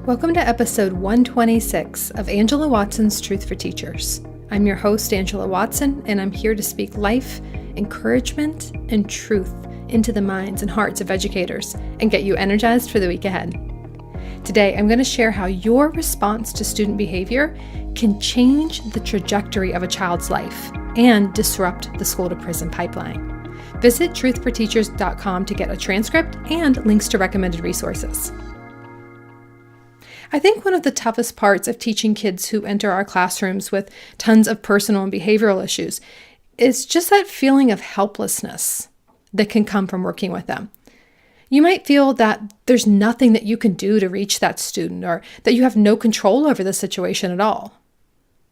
Welcome to episode 126 of Angela Watson's Truth for Teachers. I'm your host, Angela Watson, and I'm here to speak life, encouragement, and truth into the minds and hearts of educators and get you energized for the week ahead. Today, I'm going to share how your response to student behavior can change the trajectory of a child's life and disrupt the school-to-prison pipeline. Visit truthforteachers.com to get a transcript and links to recommended resources. I think one of the toughest parts of teaching kids who enter our classrooms with tons of personal and behavioral issues is just that feeling of helplessness that can come from working with them. You might feel that there's nothing that you can do to reach that student or that you have no control over the situation at all.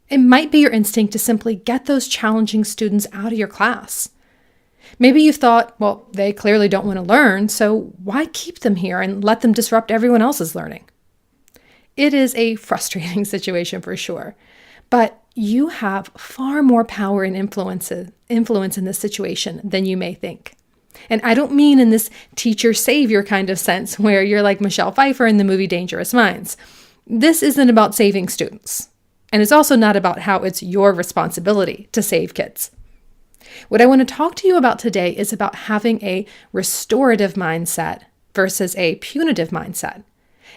It might be your instinct to simply get those challenging students out of your class. Maybe you've thought, well, they clearly don't want to learn, so why keep them here and let them disrupt everyone else's learning? It is a frustrating situation for sure, but you have far more power and influence in this situation than you may think. And I don't mean in this teacher savior kind of sense where you're like Michelle Pfeiffer in the movie Dangerous Minds. This isn't about saving students. And it's also not about how it's your responsibility to save kids. What I want to talk to you about today is about having a restorative mindset versus a punitive mindset,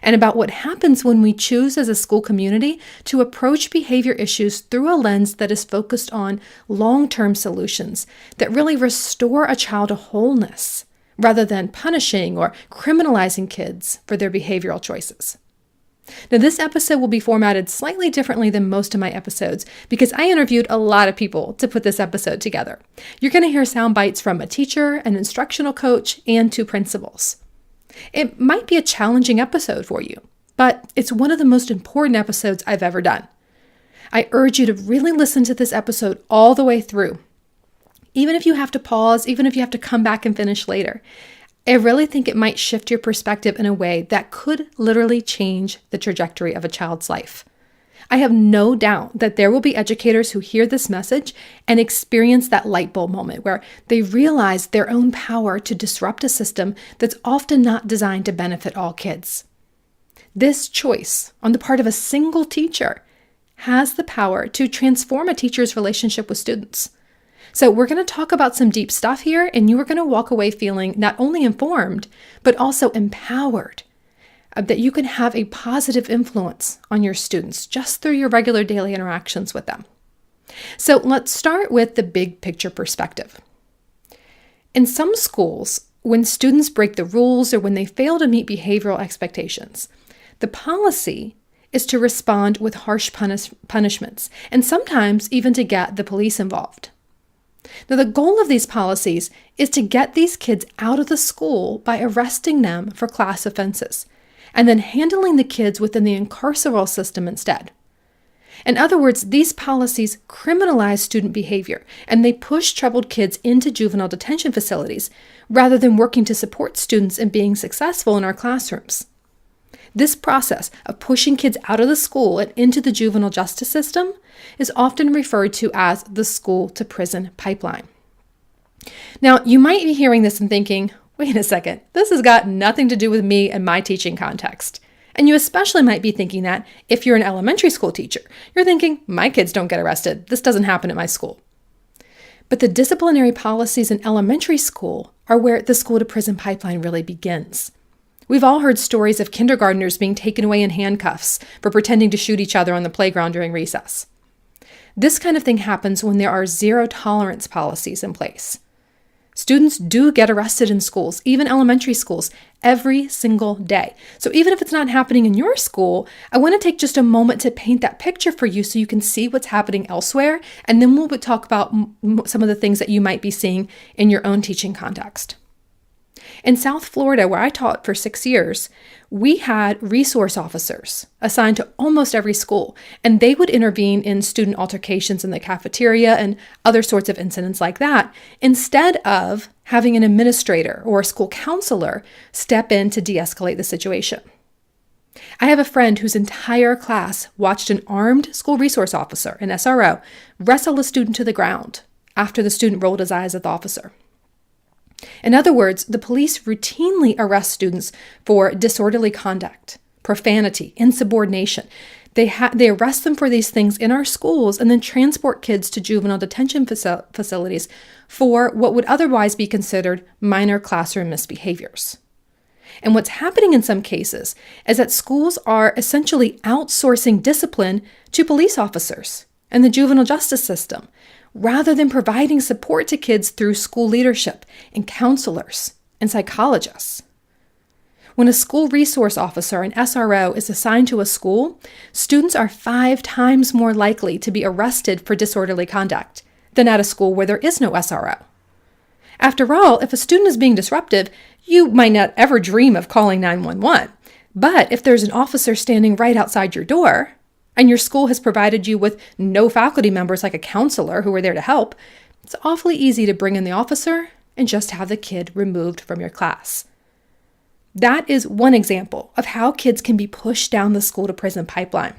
and about what happens when we choose as a school community to approach behavior issues through a lens that is focused on long-term solutions that really restore a child to wholeness, rather than punishing or criminalizing kids for their behavioral choices. Now, this episode will be formatted slightly differently than most of my episodes because I interviewed a lot of people to put this episode together. You're going to hear sound bites from a teacher, an instructional coach, and 2 principals. It might be a challenging episode for you, but it's one of the most important episodes I've ever done. I urge you to really listen to this episode all the way through. Even if you have to pause, even if you have to come back and finish later, I really think it might shift your perspective in a way that could literally change the trajectory of a child's life. I have no doubt that there will be educators who hear this message and experience that light bulb moment where they realize their own power to disrupt a system that's often not designed to benefit all kids. This choice on the part of a single teacher has the power to transform a teacher's relationship with students. So we're going to talk about some deep stuff here, and you are going to walk away feeling not only informed, but also empowered. That you can have a positive influence on your students just through your regular daily interactions with them. So let's start with the big picture perspective. In some schools, when students break the rules or when they fail to meet behavioral expectations, the policy is to respond with harsh punishments, and sometimes even to get the police involved. Now, the goal of these policies is to get these kids out of the school by arresting them for class offenses, and then handling the kids within the incarceral system instead. In other words, these policies criminalize student behavior, and they push troubled kids into juvenile detention facilities rather than working to support students in being successful in our classrooms. This process of pushing kids out of the school and into the juvenile justice system is often referred to as the school-to-prison pipeline. Now, you might be hearing this and thinking, wait a second, this has got nothing to do with me and my teaching context. And you especially might be thinking that if you're an elementary school teacher. You're thinking, my kids don't get arrested. This doesn't happen at my school. But the disciplinary policies in elementary school are where the school-to-prison pipeline really begins. We've all heard stories of kindergartners being taken away in handcuffs for pretending to shoot each other on the playground during recess. This kind of thing happens when there are zero-tolerance policies in place. Students do get arrested in schools, even elementary schools, every single day. So even if it's not happening in your school, I want to take just a moment to paint that picture for you so you can see what's happening elsewhere, and then we'll talk about some of the things that you might be seeing in your own teaching context. In South Florida, where I taught for 6 years, we had resource officers assigned to almost every school, and they would intervene in student altercations in the cafeteria and other sorts of incidents like that, instead of having an administrator or a school counselor step in to de-escalate the situation. I have a friend whose entire class watched an armed school resource officer, an SRO, wrestle a student to the ground after the student rolled his eyes at the officer. In other words, the police routinely arrest students for disorderly conduct, profanity, insubordination. They arrest them for these things in our schools and then transport kids to juvenile detention facilities for what would otherwise be considered minor classroom misbehaviors. And what's happening in some cases is that schools are essentially outsourcing discipline to police officers and the juvenile justice system, rather than providing support to kids through school leadership and counselors and psychologists. When a school resource officer, an SRO, is assigned to a school, students are 5 times more likely to be arrested for disorderly conduct than at a school where there is no SRO. After all, if a student is being disruptive, you might not ever dream of calling 911. But if there's an officer standing right outside your door, and your school has provided you with no faculty members like a counselor who are there to help, it's awfully easy to bring in the officer and just have the kid removed from your class. That is one example of how kids can be pushed down the school-to-prison pipeline.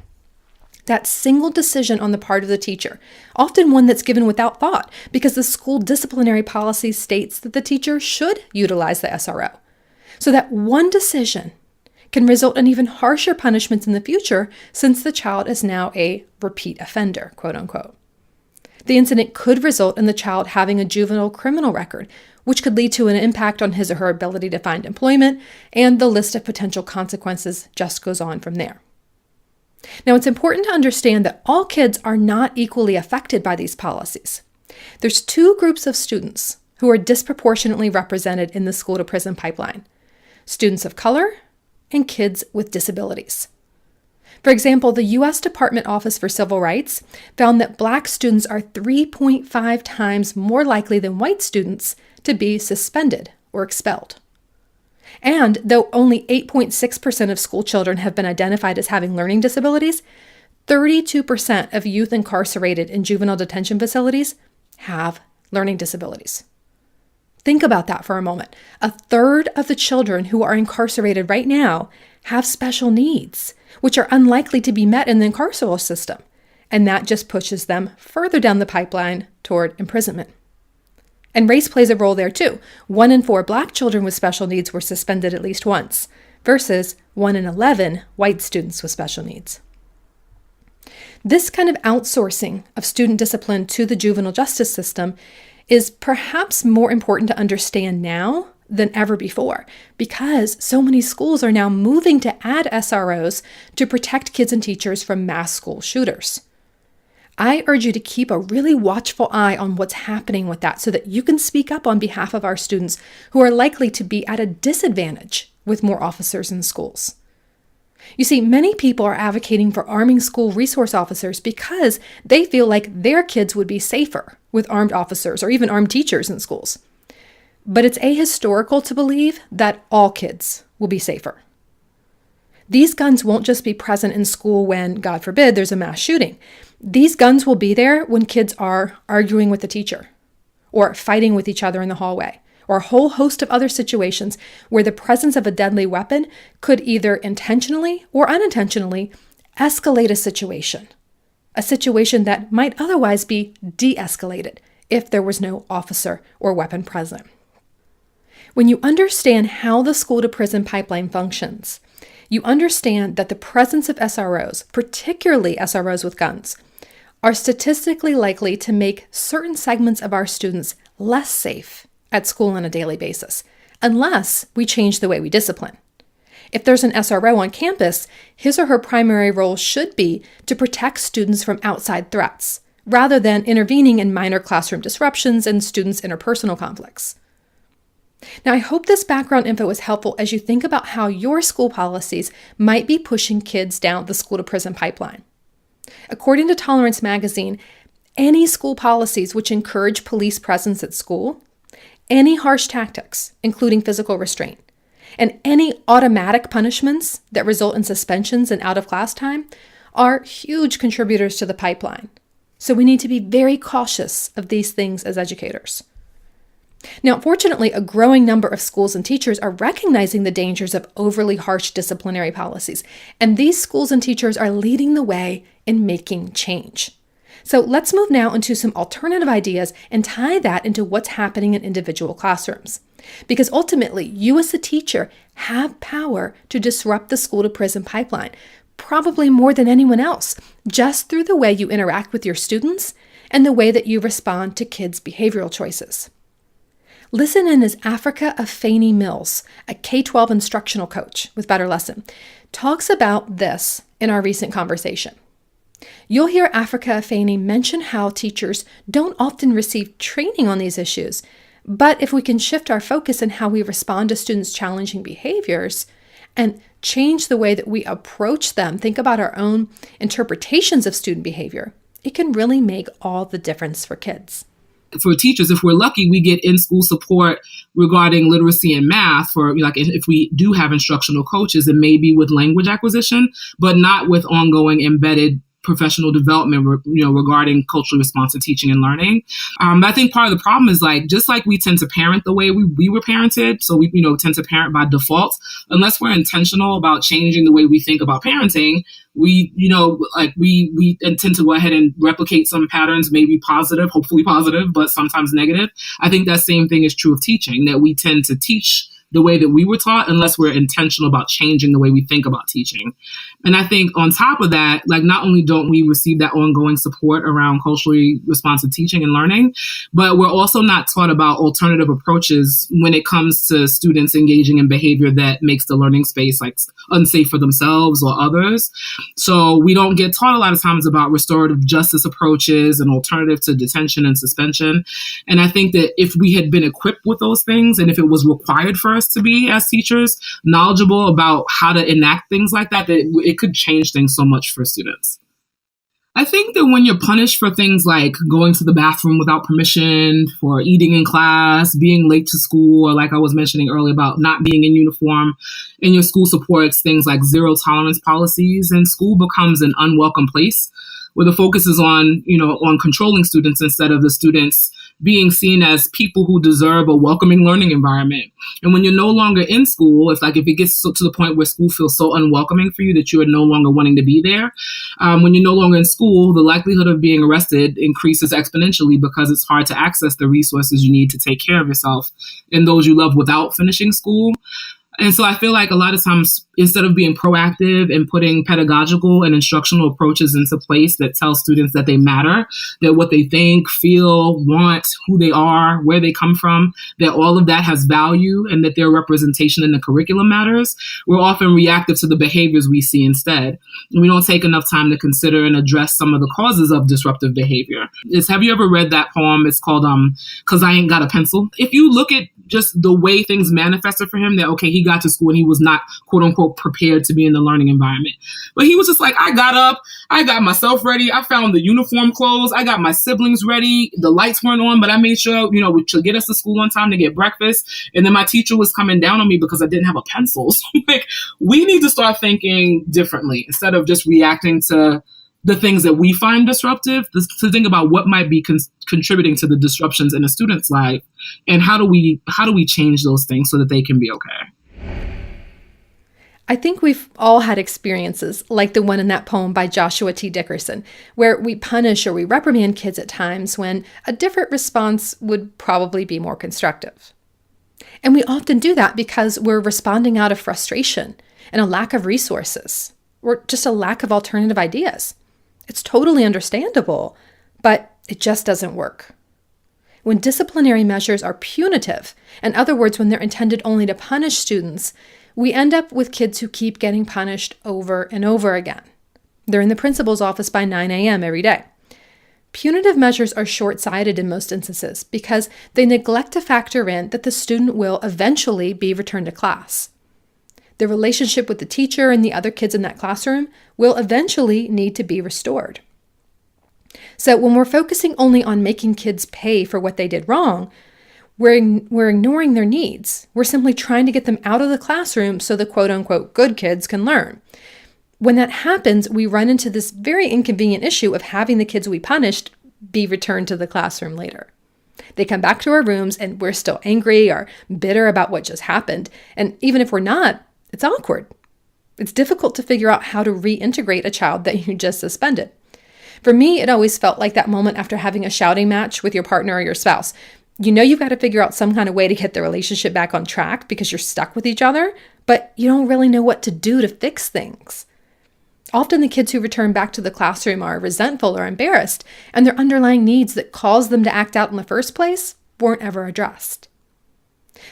That single decision on the part of the teacher, often one that's given without thought because the school disciplinary policy states that the teacher should utilize the SRO. So that one decision can result in even harsher punishments in the future since the child is now a repeat offender, quote unquote. The incident could result in the child having a juvenile criminal record, which could lead to an impact on his or her ability to find employment, and the list of potential consequences just goes on from there. Now, it's important to understand that all kids are not equally affected by these policies. There's 2 groups of students who are disproportionately represented in the school-to-prison pipeline: students of color and kids with disabilities. For example, the U.S. Department Office for Civil Rights found that Black students are 3.5 times more likely than white students to be suspended or expelled. And though only 8.6% of school children have been identified as having learning disabilities, 32% of youth incarcerated in juvenile detention facilities have learning disabilities. Think about that for a moment. 1/3 of the children who are incarcerated right now have special needs, which are unlikely to be met in the carceral system, and that just pushes them further down the pipeline toward imprisonment. And race plays a role there too. 1 in 4 Black children with special needs were suspended at least once, versus 1 in 11 white students with special needs. This kind of outsourcing of student discipline to the juvenile justice system is perhaps more important to understand now than ever before, because so many schools are now moving to add SROs to protect kids and teachers from mass school shooters. I urge you to keep a really watchful eye on what's happening with that so that you can speak up on behalf of our students who are likely to be at a disadvantage with more officers in schools. You see, many people are advocating for arming school resource officers because they feel like their kids would be safer with armed officers or even armed teachers in schools. But it's ahistorical to believe that all kids will be safer. These guns won't just be present in school when, God forbid, there's a mass shooting. These guns will be there when kids are arguing with the teacher or fighting with each other in the hallway, or a whole host of other situations where the presence of a deadly weapon could either intentionally or unintentionally escalate a situation that might otherwise be de-escalated if there was no officer or weapon present. When you understand how the school-to-prison pipeline functions, you understand that the presence of SROs, particularly SROs with guns, are statistically likely to make certain segments of our students less safe at school on a daily basis, unless we change the way we discipline. If there's an SRO on campus, his or her primary role should be to protect students from outside threats, rather than intervening in minor classroom disruptions and students' interpersonal conflicts. Now, I hope this background info is helpful as you think about how your school policies might be pushing kids down the school-to-prison pipeline. According to Tolerance Magazine, any school policies which encourage police presence at school, any harsh tactics, including physical restraint, and any automatic punishments that result in suspensions and out-of-class time are huge contributors to the pipeline. So we need to be very cautious of these things as educators. Now, fortunately, a growing number of schools and teachers are recognizing the dangers of overly harsh disciplinary policies, and these schools and teachers are leading the way in making change. So let's move now into some alternative ideas and tie that into what's happening in individual classrooms. Because ultimately, you as a teacher have power to disrupt the school to prison pipeline, probably more than anyone else, just through the way you interact with your students and the way that you respond to kids' behavioral choices. Listen in as Africa Afeni Mills, a K-12 instructional coach with Better Lesson, talks about this in our recent conversation. You'll hear Africa Afeni mention how teachers don't often receive training on these issues, but if we can shift our focus in how we respond to students' challenging behaviors and change the way that we approach them, think about our own interpretations of student behavior, it can really make all the difference for kids. For teachers, if we're lucky, we get in-school support regarding literacy and math for, like, if we do have instructional coaches, and maybe with language acquisition, but not with ongoing embedded professional development, regarding culturally responsive teaching and learning. I think part of the problem is, just like we tend to parent the way we were parented, so we, tend to parent by default, unless we're intentional about changing the way we think about parenting, we tend to go ahead and replicate some patterns, maybe positive, hopefully positive, but sometimes negative. I think that same thing is true of teaching, that we tend to teach the way that we were taught unless we're intentional about changing the way we think about teaching. And I think on top of that, not only don't we receive that ongoing support around culturally responsive teaching and learning, but we're also not taught about alternative approaches when it comes to students engaging in behavior that makes the learning space unsafe for themselves or others. So we don't get taught a lot of times about restorative justice approaches and alternative to detention and suspension. And I think that if we had been equipped with those things, and if it was required for us to be, as teachers, knowledgeable about how to enact things like that it could change things so much for students. I think that when you're punished for things like going to the bathroom without permission, for eating in class, being late to school, or like I was mentioning earlier about not being in uniform, and your school supports things like zero tolerance policies, and school becomes an unwelcome place where the focus is on controlling students instead of the students being seen as people who deserve a welcoming learning environment. And when you're no longer in school, if it gets to the point where school feels so unwelcoming for you that you are no longer wanting to be there, when you're no longer in school, the likelihood of being arrested increases exponentially because it's hard to access the resources you need to take care of yourself and those you love without finishing school. And so I feel like a lot of times, instead of being proactive and putting pedagogical and instructional approaches into place that tell students that they matter, that what they think, feel, want, who they are, where they come from, that all of that has value and that their representation in the curriculum matters, we're often reactive to the behaviors we see instead. And we don't take enough time to consider and address some of the causes of disruptive behavior. Have you ever read that poem? It's called 'Cause I Ain't Got a Pencil. If you look at just the way things manifested for him, that, okay, he got to school and he was not, quote unquote, prepared to be in the learning environment. But he was just like, I got up, I got myself ready, I found the uniform clothes, I got my siblings ready, the lights weren't on, but I made sure, to get us to school on time to get breakfast. And then my teacher was coming down on me because I didn't have a pencil. So, we need to start thinking differently instead of just reacting to the things that we find disruptive, to think about what might be contributing to the disruptions in a student's life, and how do we change those things so that they can be okay. I think we've all had experiences like the one in that poem by Joshua T. Dickerson, where we punish or we reprimand kids at times when a different response would probably be more constructive. And we often do that because we're responding out of frustration and a lack of resources, or just a lack of alternative ideas. It's totally understandable, but it just doesn't work. When disciplinary measures are punitive, in other words, when they're intended only to punish students, we end up with kids who keep getting punished over and over again. They're in the principal's office by 9 a.m. every day. Punitive measures are short-sighted in most instances because they neglect to factor in that the student will eventually be returned to class. The relationship with the teacher and the other kids in that classroom will eventually need to be restored. So when we're focusing only on making kids pay for what they did wrong, we're ignoring their needs. We're simply trying to get them out of the classroom so the quote-unquote good kids can learn. When that happens, we run into this very inconvenient issue of having the kids we punished be returned to the classroom later. They come back to our rooms and we're still angry or bitter about what just happened. And even if we're not, it's awkward. It's difficult to figure out how to reintegrate a child that you just suspended. For me, it always felt like that moment after having a shouting match with your partner or your spouse. You know you've got to figure out some kind of way to get the relationship back on track because you're stuck with each other, but you don't really know what to do to fix things. Often the kids who return back to the classroom are resentful or embarrassed, and their underlying needs that caused them to act out in the first place weren't ever addressed.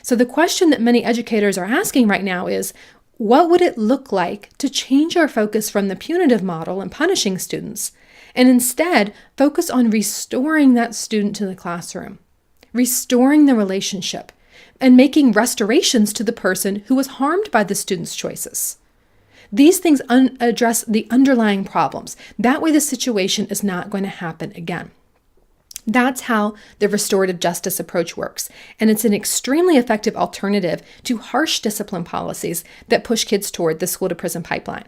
So the question that many educators are asking right now is, what would it look like to change our focus from the punitive model and punishing students, and instead focus on restoring that student to the classroom, restoring the relationship, and making restorations to the person who was harmed by the student's choices? These things address the underlying problems. That way the situation is not going to happen again. That's how the restorative justice approach works, and it's an extremely effective alternative to harsh discipline policies that push kids toward the school-to-prison pipeline.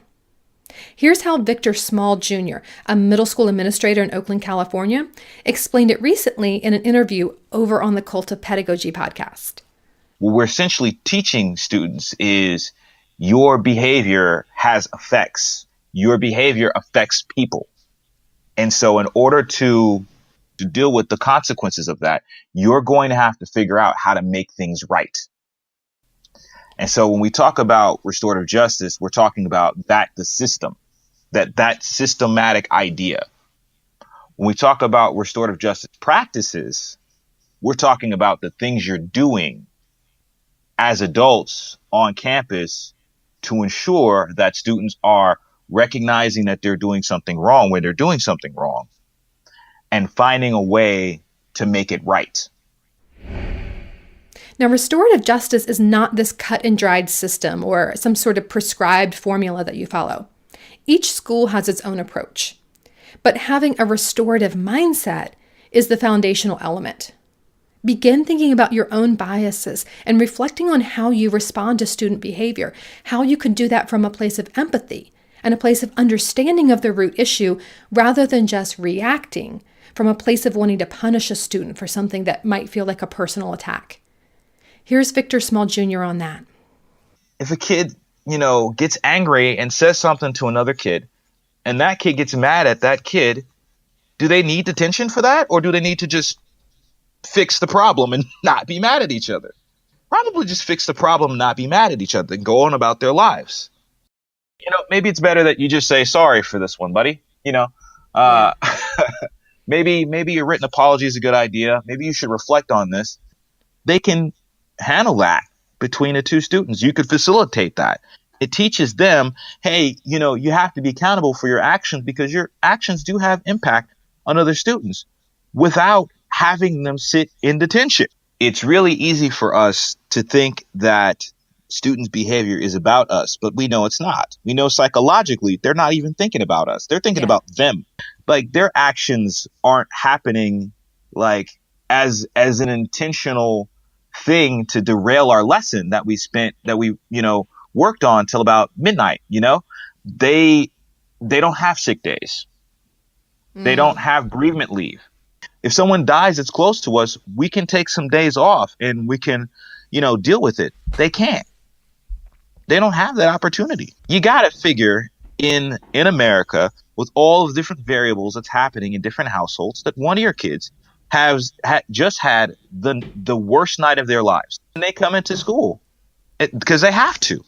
Here's how Victor Small Jr., a middle school administrator in Oakland, California, explained it recently in an interview over on the Cult of Pedagogy podcast. What we're essentially teaching students is your behavior has effects. Your behavior affects people. And so in order to deal with the consequences of that, you're going to have to figure out how to make things right. And so when we talk about restorative justice, we're talking about the system, that systematic idea. When we talk about restorative justice practices, we're talking about the things you're doing as adults on campus to ensure that students are recognizing that they're doing something wrong when they're doing something wrong and finding a way to make it right. Now, restorative justice is not this cut and dried system or some sort of prescribed formula that you follow. Each school has its own approach, but having a restorative mindset is the foundational element. Begin thinking about your own biases and reflecting on how you respond to student behavior, how you can do that from a place of empathy and a place of understanding of the root issue rather than just reacting from a place of wanting to punish a student for something that might feel like a personal attack. Here's Victor Small Jr. on that. If a kid, gets angry and says something to another kid, and that kid gets mad at that kid, do they need detention for that? Or do they need to just fix the problem and not be mad at each other? Probably just fix the problem and not be mad at each other and go on about their lives. Maybe it's better that you just say sorry for this one, buddy. Maybe a written apology is a good idea. Maybe you should reflect on this. They can handle that between the two students. You could facilitate that. It teaches them, hey, you have to be accountable for your actions because your actions do have impact on other students without having them sit in detention. It's really easy for us to think that students' behavior is about us, but we know it's not. We know psychologically they're not even thinking about us. They're thinking about them. Like their actions aren't happening like as an intentional thing to derail our lesson that we worked on till about midnight. They don't have sick days. They don't have bereavement leave. If someone dies that's close to us, we can take some days off and we can, deal with it. They can't. They don't have that opportunity. You got to figure in America with all of the different variables that's happening in different households that one of your kids has just had the worst night of their lives. And they come into school because they have to.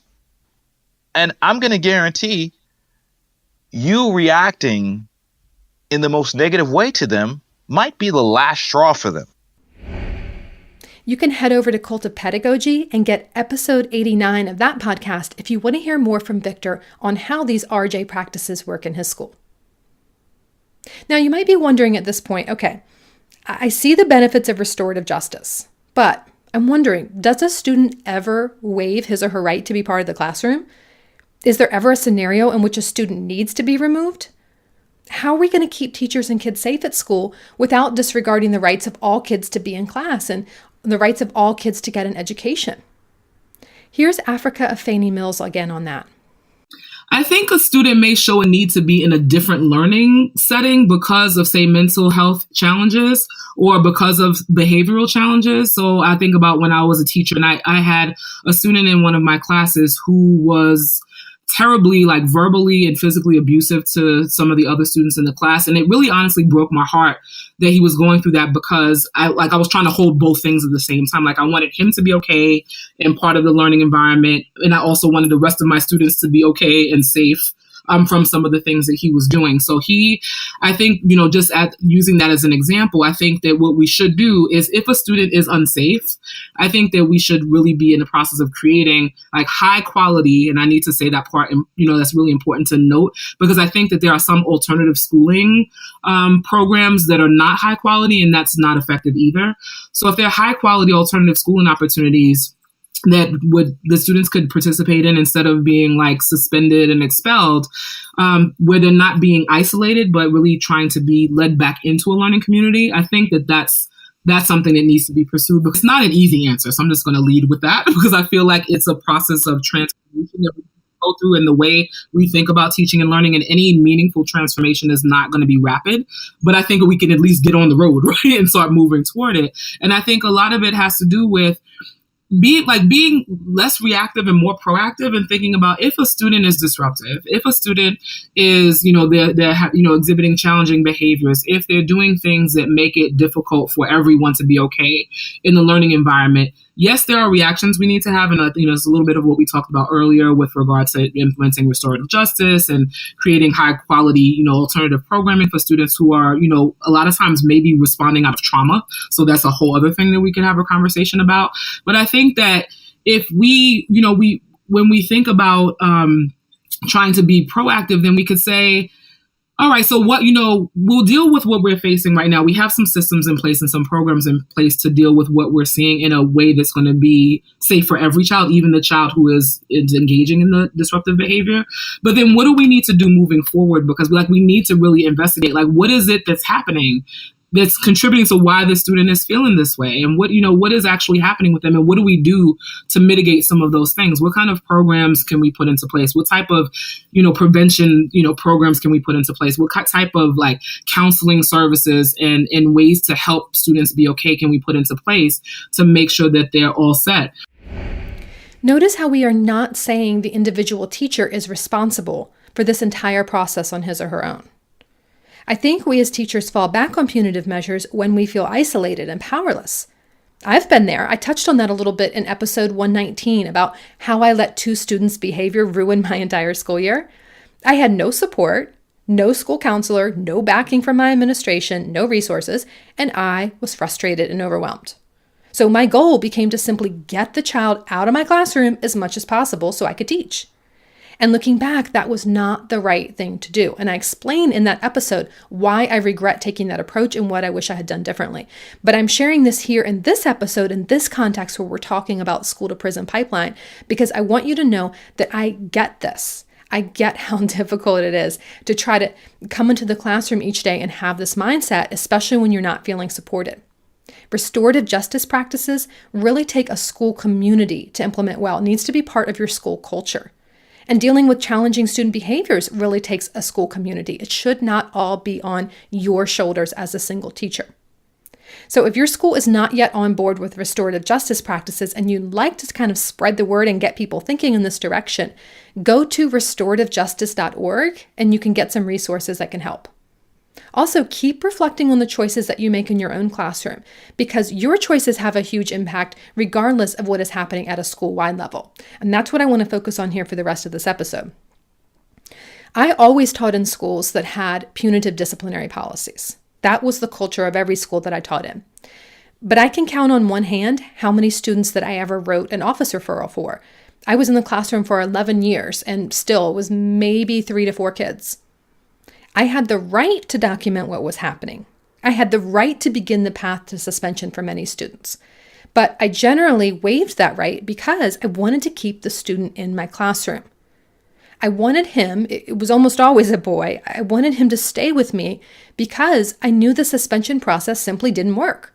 And I'm going to guarantee you reacting in the most negative way to them might be the last straw for them. You can head over to Cult of Pedagogy and get episode 89 of that podcast if you want to hear more from Victor on how these RJ practices work in his school. Now, you might be wondering at this point, okay, I see the benefits of restorative justice, but I'm wondering, does a student ever waive his or her right to be part of the classroom? Is there ever a scenario in which a student needs to be removed? How are we going to keep teachers and kids safe at school without disregarding the rights of all kids to be in class and the rights of all kids to get an education? Here's Africa Afeni Mills again on that. I think a student may show a need to be in a different learning setting because of, say, mental health challenges or because of behavioral challenges. So I think about when I was a teacher and I had a student in one of my classes who was terribly, like, verbally and physically abusive to some of the other students in the class. And it really honestly broke my heart that he was going through that, because I was trying to hold both things at the same time. Like, I wanted him to be okay and part of the learning environment. And I also wanted the rest of my students to be okay and safe from some of the things that he was doing. So I think, just at using that as an example, I think that what we should do is, if a student is unsafe, I think that we should really be in the process of creating like high quality, and I need to say that part, that's really important to note, because I think that there are some alternative schooling programs that are not high quality, and that's not effective either. So if there are high quality alternative schooling opportunities that the students could participate in, instead of being like suspended and expelled, where they're not being isolated, but really trying to be led back into a learning community, I think that that's something that needs to be pursued. But it's not an easy answer, so I'm just going to lead with that, because I feel like it's a process of transformation that we go through in the way we think about teaching and learning, and any meaningful transformation is not going to be rapid. But I think we can at least get on the road, right, and start moving toward it. And I think a lot of it has to do with being less reactive and more proactive, and thinking about, if a student is disruptive, if a student is, they're exhibiting challenging behaviors, if they're doing things that make it difficult for everyone to be okay in the learning environment. Yes, there are reactions we need to have, and it's a little bit of what we talked about earlier with regard to implementing restorative justice and creating high quality, alternative programming for students who are, a lot of times maybe responding out of trauma. So that's a whole other thing that we could have a conversation about. But I think that if when we think about trying to be proactive, then we could say, all right, so we'll deal with what we're facing right now. We have some systems in place and some programs in place to deal with what we're seeing in a way that's going to be safe for every child, even the child who is engaging in the disruptive behavior. But then what do we need to do moving forward? Because we need to really investigate, what is it that's happening that's contributing to why the student is feeling this way, and what is actually happening with them, and what do we do to mitigate some of those things? What kind of programs can we put into place? What type of, prevention, programs can we put into place? What type of counseling services and ways to help students be okay can we put into place to make sure that they're all set? Notice how we are not saying the individual teacher is responsible for this entire process on his or her own. I think we as teachers fall back on punitive measures when we feel isolated and powerless. I've been there. I touched on that a little bit in episode 119 about how I let 2 students' behavior ruin my entire school year. I had no support, no school counselor, no backing from my administration, no resources, and I was frustrated and overwhelmed. So my goal became to simply get the child out of my classroom as much as possible so I could teach. And looking back, that was not the right thing to do. And I explain in that episode why I regret taking that approach and what I wish I had done differently. But I'm sharing this here in this episode, in this context where we're talking about school to prison pipeline, because I want you to know that I get this. I get how difficult it is to try to come into the classroom each day and have this mindset, especially when you're not feeling supported. Restorative justice practices really take a school community to implement well. It needs to be part of your school culture. And dealing with challenging student behaviors really takes a school community. It should not all be on your shoulders as a single teacher. So if your school is not yet on board with restorative justice practices and you'd like to kind of spread the word and get people thinking in this direction, go to restorativejustice.org and you can get some resources that can help. Also, keep reflecting on the choices that you make in your own classroom, because your choices have a huge impact regardless of what is happening at a school-wide level. And that's what I want to focus on here for the rest of this episode. I always taught in schools that had punitive disciplinary policies. That was the culture of every school that I taught in. But I can count on one hand how many students that I ever wrote an office referral for. I was in the classroom for 11 years and still it was maybe 3 to 4 kids. I had the right to document what was happening. I had the right to begin the path to suspension for many students. But I generally waived that right because I wanted to keep the student in my classroom. I wanted him, it was almost always a boy, I wanted him to stay with me because I knew the suspension process simply didn't work.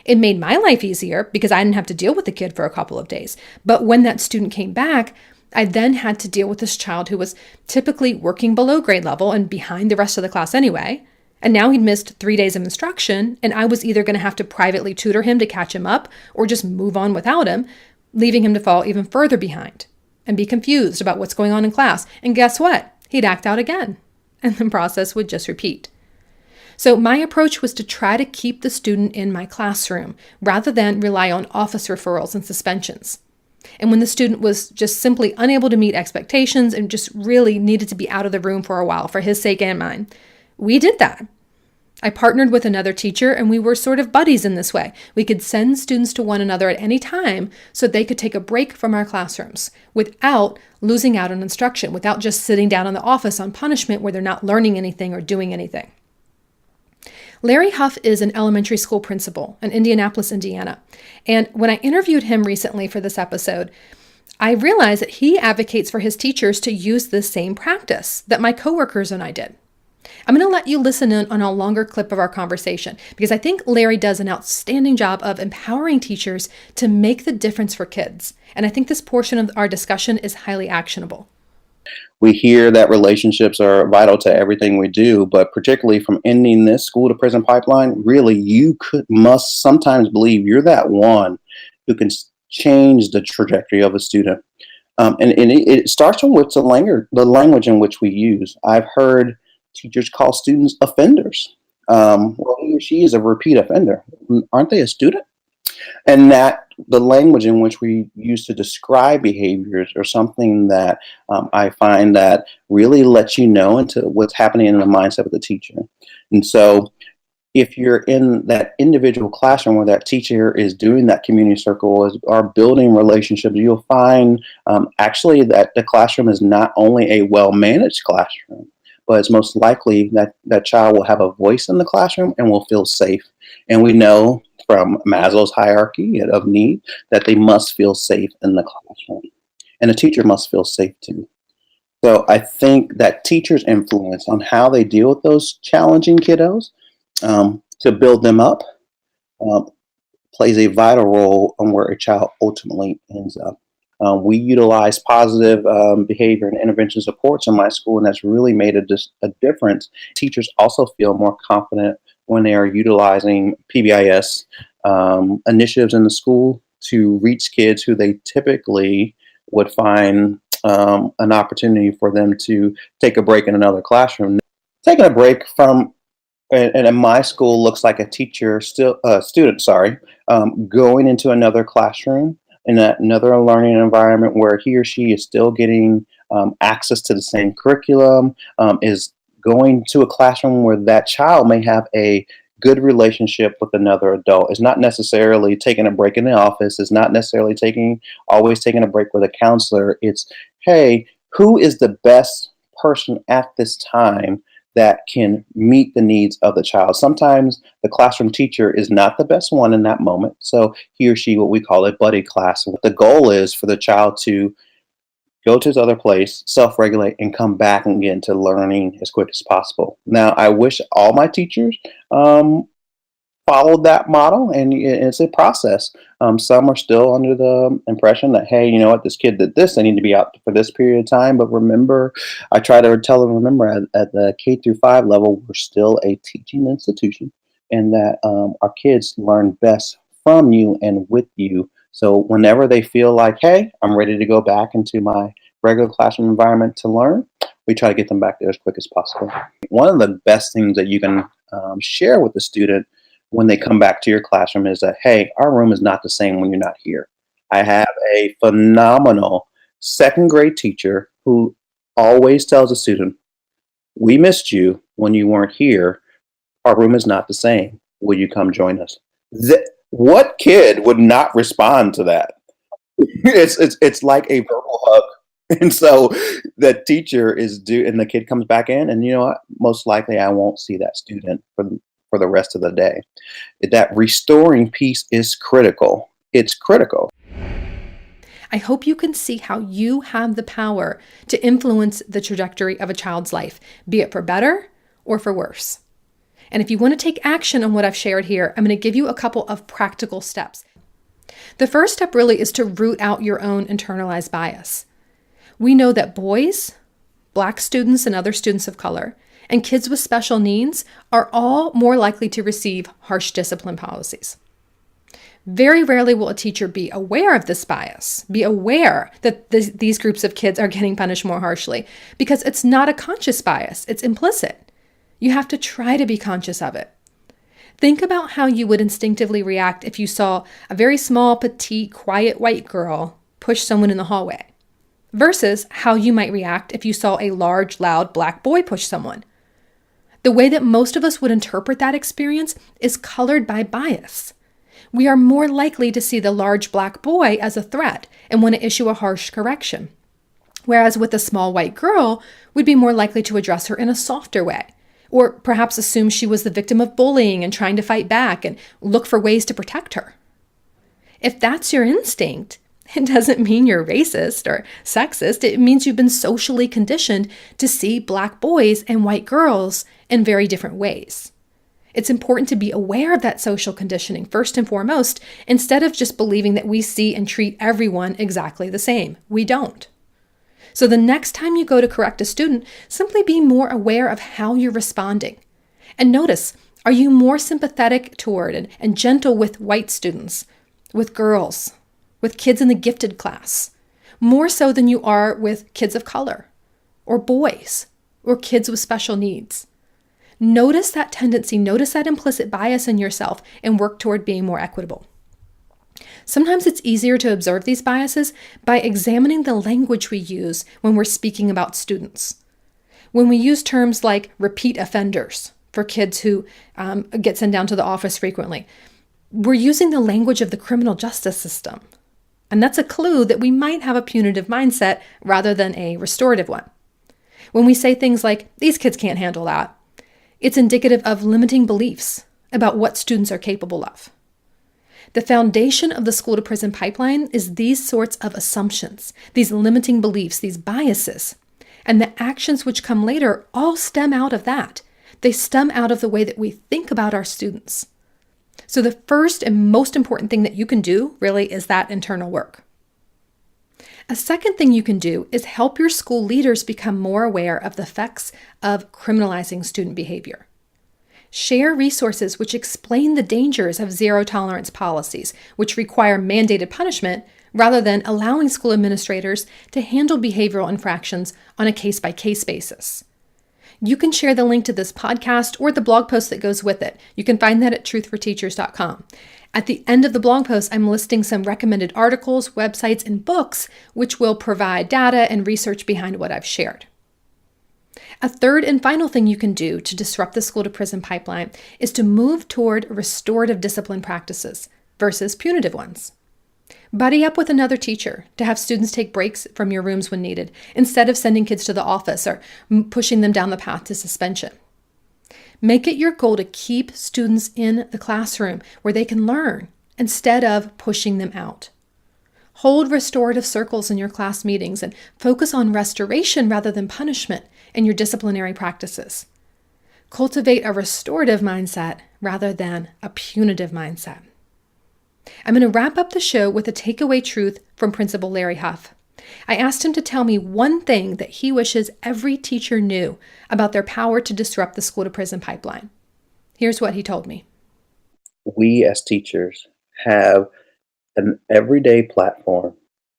It made my life easier because I didn't have to deal with the kid for a couple of days. But when that student came back, I then had to deal with this child who was typically working below grade level and behind the rest of the class anyway. And now he'd missed 3 days of instruction, and I was either going to have to privately tutor him to catch him up or just move on without him, leaving him to fall even further behind. and be confused about what's going on in class. And guess what? He'd act out again, and the process would just repeat. So my approach was to try to keep the student in my classroom rather than rely on office referrals and suspensions. And when the student was just simply unable to meet expectations and just really needed to be out of the room for a while for his sake and mine, we did that. I partnered with another teacher and we were sort of buddies in this way. We could send students to one another at any time so they could take a break from our classrooms without losing out on instruction, without just sitting down in the office on punishment where they're not learning anything or doing anything. Larry Huff is an elementary school principal in Indianapolis, Indiana. And when I interviewed him recently for this episode, I realized that he advocates for his teachers to use this same practice that my coworkers and I did. I'm going to let you listen in on a longer clip of our conversation because I think Larry does an outstanding job of empowering teachers to make the difference for kids. And I think this portion of our discussion is highly actionable. We hear that relationships are vital to everything we do, but particularly from ending this school to prison pipeline, really must sometimes believe you're that one who can change the trajectory of a student. And it starts with the language in which we use. I've heard teachers call students offenders. Well, he or she is a repeat offender. Aren't they a student? And that the language in which we use to describe behaviors or something that I find that really lets you know into what's happening in the mindset of the teacher. And so if you're in that individual classroom where that teacher is doing that community circle or building relationships, you'll find actually that the classroom is not only a well-managed classroom, but it's most likely that that child will have a voice in the classroom and will feel safe. And we know from Maslow's hierarchy of need that they must feel safe in the classroom. And a teacher must feel safe too. So I think that teachers' influence on how they deal with those challenging kiddos to build them up plays a vital role on where a child ultimately ends up. We utilize positive behavior and intervention supports in my school, and that's really made a difference. Teachers also feel more confident when they are utilizing PBIS initiatives in the school to reach kids who they typically would find an opportunity for them to take a break in another classroom. Taking a break from, and in my school looks like a student, going into another classroom in another learning environment where he or she is still getting access to the same curriculum, is going to a classroom where that child may have a good relationship with another adult. It's not necessarily taking a break in the office. It's not necessarily always taking a break with a counselor. It's, hey, who is the best person at this time that can meet the needs of the child? Sometimes the classroom teacher is not the best one in that moment. So he or she, what we call a buddy class. The goal is for the child to go to his other place, self-regulate, and come back and get into learning as quick as possible. Now, I wish all my teachers followed that model, and it's a process. Some are still under the impression that, hey, you know what, this kid did this, they need to be out for this period of time. But remember, I try to tell them, at the K-5 level, we're still a teaching institution, and that our kids learn best from you and with you. So whenever they feel like, hey, I'm ready to go back into my regular classroom environment to learn, we try to get them back there as quick as possible. One of the best things that you can share with the student when they come back to your classroom is that, hey, our room is not the same when you're not here. I have a phenomenal second grade teacher who always tells a student, we missed you when you weren't here. Our room is not the same. Will you come join us? What kid would not respond to that? It's like a verbal hug. And so the teacher is and the kid comes back in, and you know what? Most likely I won't see that student for the rest of the day. That restoring piece is critical. It's critical. I hope you can see how you have the power to influence the trajectory of a child's life, be it for better or for worse. And if you want to take action on what I've shared here, I'm going to give you a couple of practical steps. The first step really is to root out your own internalized bias. We know that boys, Black students and other students of color, and kids with special needs are all more likely to receive harsh discipline policies. Very rarely will a teacher be aware of this bias, be aware that these groups of kids are getting punished more harshly, because it's not a conscious bias, it's implicit. You have to try to be conscious of it. Think about how you would instinctively react if you saw a very small, petite, quiet white girl push someone in the hallway, versus how you might react if you saw a large, loud black boy push someone. The way that most of us would interpret that experience is colored by bias. We are more likely to see the large black boy as a threat and want to issue a harsh correction. Whereas with a small white girl, we'd be more likely to address her in a softer way, or perhaps assume she was the victim of bullying and trying to fight back and look for ways to protect her. If that's your instinct, it doesn't mean you're racist or sexist. It means you've been socially conditioned to see black boys and white girls in very different ways. It's important to be aware of that social conditioning first and foremost, instead of just believing that we see and treat everyone exactly the same. We don't. So the next time you go to correct a student, simply be more aware of how you're responding. And notice, are you more sympathetic toward and gentle with white students, with girls, with kids in the gifted class, more so than you are with kids of color, or boys, or kids with special needs? Notice that tendency, notice that implicit bias in yourself, and work toward being more equitable. Sometimes it's easier to observe these biases by examining the language we use when we're speaking about students. When we use terms like repeat offenders for kids who get sent down to the office frequently, we're using the language of the criminal justice system. And that's a clue that we might have a punitive mindset rather than a restorative one. When we say things like, these kids can't handle that, it's indicative of limiting beliefs about what students are capable of. The foundation of the school-to-prison pipeline is these sorts of assumptions, these limiting beliefs, these biases. And the actions which come later all stem out of that. They stem out of the way that we think about our students. So the first and most important thing that you can do really is that internal work. A second thing you can do is help your school leaders become more aware of the effects of criminalizing student behavior. Share resources which explain the dangers of zero-tolerance policies, which require mandated punishment rather than allowing school administrators to handle behavioral infractions on a case-by-case basis. You can share the link to this podcast or the blog post that goes with it. You can find that at truthforteachers.com. At the end of the blog post, I'm listing some recommended articles, websites, and books which will provide data and research behind what I've shared. A third and final thing you can do to disrupt the school-to-prison pipeline is to move toward restorative discipline practices versus punitive ones. Buddy up with another teacher to have students take breaks from your rooms when needed, instead of sending kids to the office or pushing them down the path to suspension. Make it your goal to keep students in the classroom where they can learn instead of pushing them out. Hold restorative circles in your class meetings and focus on restoration rather than punishment in your disciplinary practices. Cultivate a restorative mindset rather than a punitive mindset. I'm going to wrap up the show with a takeaway truth from Principal Larry Huff. I asked him to tell me one thing that he wishes every teacher knew about their power to disrupt the school-to-prison pipeline. Here's what he told me. We as teachers have an everyday platform,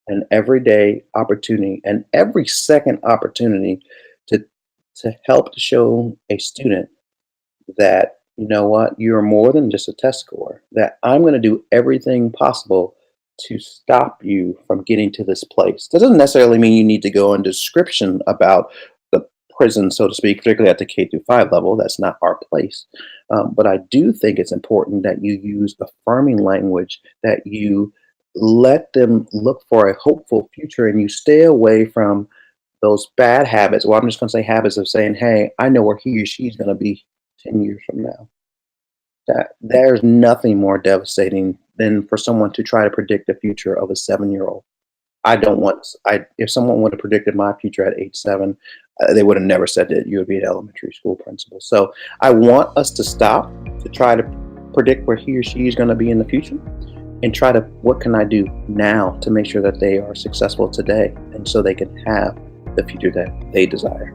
an everyday opportunity, and every second opportunity to help to show a student that, you know what, you're more than just a test score, that I'm going to do everything possible to stop you from getting to this place. That doesn't necessarily mean you need to go in description about the prison, so to speak, particularly at the K-5 level. That's not our place. But I do think it's important that you use affirming language, that you let them look for a hopeful future, and you stay away from those bad habits. Well, I'm just going to say habits of saying, hey, I know where he or she's going to be 10 years from now. That there's nothing more devastating than for someone to try to predict the future of a 7-year-old. If someone would have predicted my future at age 7, they would have never said that you would be an elementary school principal. So I want us to stop to try to predict where he or she is going to be in the future, and try to, what can I do now to make sure that they are successful today, and so they can have the future that they desire.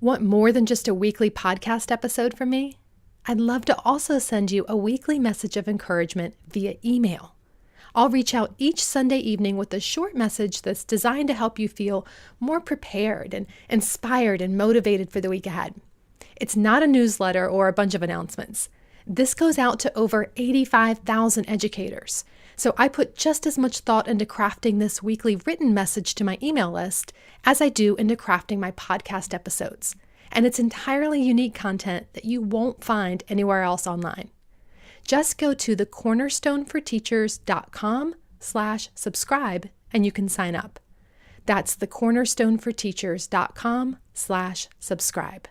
Want more than just a weekly podcast episode from me? I'd love to also send you a weekly message of encouragement via email. I'll reach out each Sunday evening with a short message that's designed to help you feel more prepared and inspired and motivated for the week ahead. It's not a newsletter or a bunch of announcements. This goes out to over 85,000 educators. So I put just as much thought into crafting this weekly written message to my email list as I do into crafting my podcast episodes. And it's entirely unique content that you won't find anywhere else online. Just go to thecornerstoneforteachers.com/subscribe and you can sign up. That's thecornerstoneforteachers.com/subscribe.